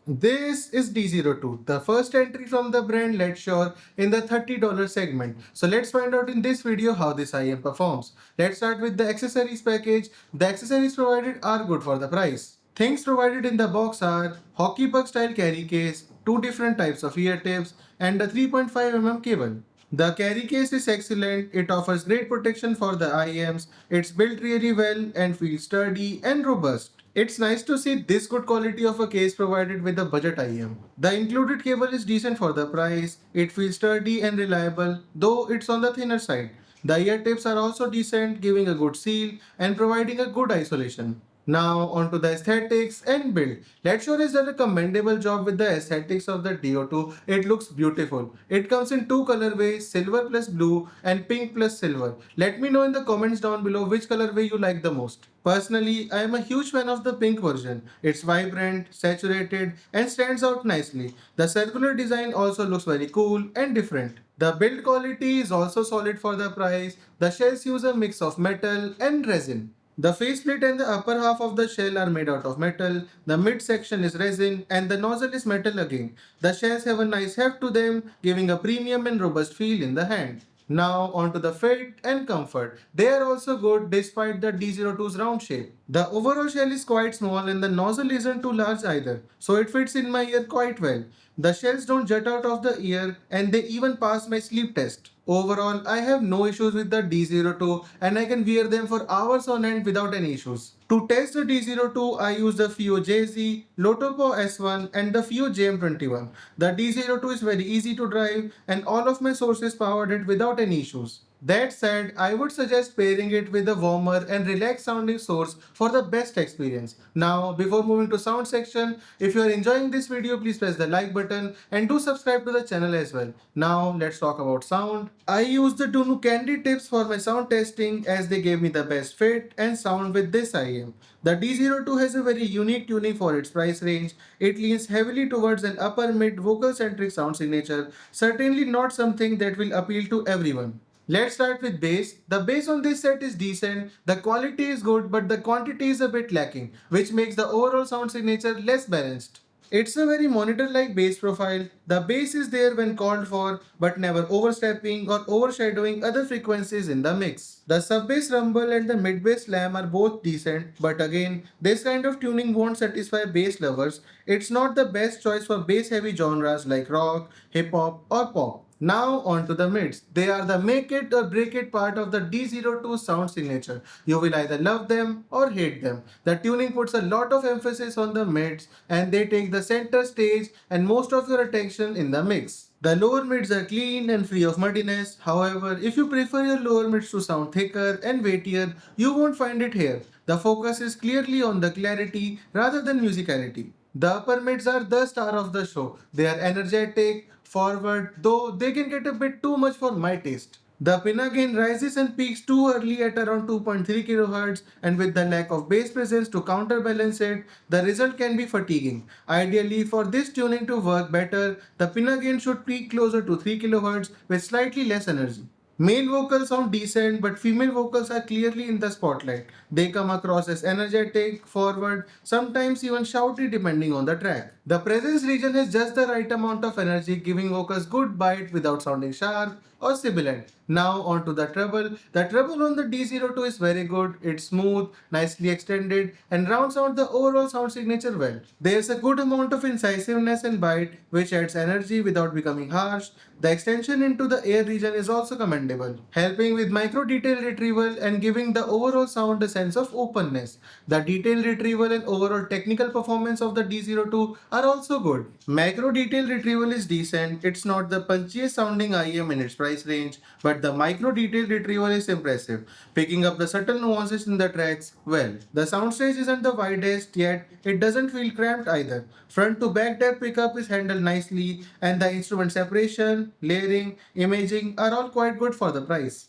This is D02, the first entry from the brand Letshuoer in the $30 segment. So let's find out in this video how this IEM performs. Let's start with the accessories package. The accessories provided are good for the price. Things provided in the box are hockey puck style carry case, two different types of ear tips, and a 3.5 mm cable. The carry case is excellent. It offers great protection for the IEMs. It's built really well and feels sturdy and robust. It's nice to see this good quality of a case provided with a budget IEM. The included cable is decent for the price. It feels sturdy and reliable, though it's on the thinner side. The ear tips are also decent, giving a good seal and providing a good isolation. Now onto the aesthetics and build. Letshuoer has done a commendable job with the aesthetics of the DO2. It looks beautiful. It comes in two colorways, silver plus blue and pink plus silver. Let me know in the comments down below which colorway you like the most. Personally, I am a huge fan of the pink version. It's vibrant, saturated and stands out nicely. The circular design also looks very cool and different. The build quality is also solid for the price. The shells use a mix of metal and resin. The faceplate and the upper half of the shell are made out of metal, the mid section is resin and the nozzle is metal again. The shells have a nice heft to them, giving a premium and robust feel in the hand. Now onto the fit and comfort. They are also good despite the D02's round shape. The overall shell is quite small and the nozzle isn't too large either, so it fits in my ear quite well. The shells don't jut out of the ear and they even pass my sleep test. Overall, I have no issues with the D02 and I can wear them for hours on end without any issues. To test the D02, I use the FIO JZ, Lotopo S1 and the FIO JM21. The D02 is very easy to drive and all of my sources powered it without any issues. That said, I would suggest pairing it with a warmer and relaxed sounding source for the best experience. Now, before moving to sound section, if you are enjoying this video, please press the like button and do subscribe to the channel as well. Now, let's talk about sound. I use the Dunu Candy tips for my sound testing as they gave me the best fit and sound with this IEM. The D02 has a very unique tuning for its price range. It leans heavily towards an upper mid vocal centric sound signature, certainly not something that will appeal to everyone. Let's start with bass. The bass on this set is decent, the quality is good but the quantity is a bit lacking, which makes the overall sound signature less balanced. It's a very monitor-like bass profile. The bass is there when called for, but never overstepping or overshadowing other frequencies in the mix. The sub-bass rumble and the mid-bass slam are both decent, but again, this kind of tuning won't satisfy bass lovers. It's not the best choice for bass-heavy genres like rock, hip-hop or pop. Now on to the mids. They are the make it or break it part of the D02 sound signature. You will either love them or hate them. The tuning puts a lot of emphasis on the mids and they take the center stage and most of your attention in the mix. The lower mids are clean and free of muddiness. However, if you prefer your lower mids to sound thicker and weightier, you won't find it here. The focus is clearly on the clarity rather than musicality. The upper mids are the star of the show. They are energetic, forward, though they can get a bit too much for my taste. The pinna gain rises and peaks too early at around 2.3 kHz, and with the lack of bass presence to counterbalance it, the result can be fatiguing. Ideally, for this tuning to work better, the pinna gain should peak closer to 3 kHz with slightly less energy. Male vocals sound decent, but female vocals are clearly in the spotlight. They come across as energetic, forward, sometimes even shouty depending on the track. The presence region has just the right amount of energy, giving vocals good bite without sounding sharp or sibilant. Now on to the treble. The treble on the D02 is very good. It's smooth, nicely extended, and rounds out the overall sound signature well. There's a good amount of incisiveness and bite, which adds energy without becoming harsh. The extension into the air region is also commendable, helping with micro detail retrieval and giving the overall sound a sense of openness. The detail retrieval and overall technical performance of the D02 are also good. Macro detail retrieval is decent. It's not the punchiest sounding IEM in its price range, but the micro detail retrieval is impressive, picking up the subtle nuances in the tracks well. The soundstage isn't the widest, yet it doesn't feel cramped either. Front to back depth pickup is handled nicely, and the instrument separation, layering, imaging are all quite good for the price.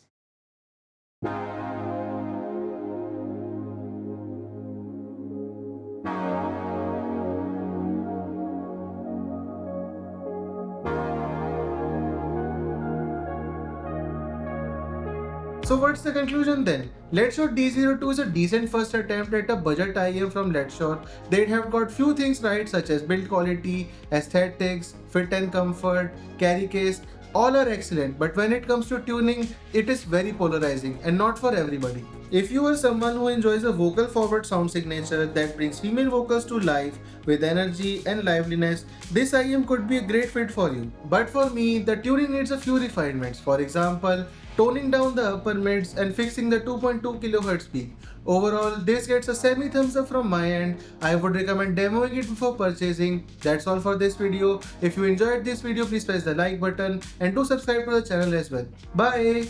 So what's the conclusion then? Letshuoer D02 is a decent first attempt at a budget IEM from Letshuoer. They have got few things right such as build quality, aesthetics, fit and comfort, carry case, all are excellent, but when it comes to tuning, it is very polarizing and not for everybody. If you are someone who enjoys a vocal forward sound signature that brings female vocals to life with energy and liveliness, this IEM could be a great fit for you. But for me, the tuning needs a few refinements. For example, toning down the upper mids and fixing the 2.2 kHz peak. Overall, this gets a semi thumbs up from my end. I would recommend demoing it before purchasing. That's all for this video. If you enjoyed this video, please press the like button and do subscribe to the channel as well. Bye!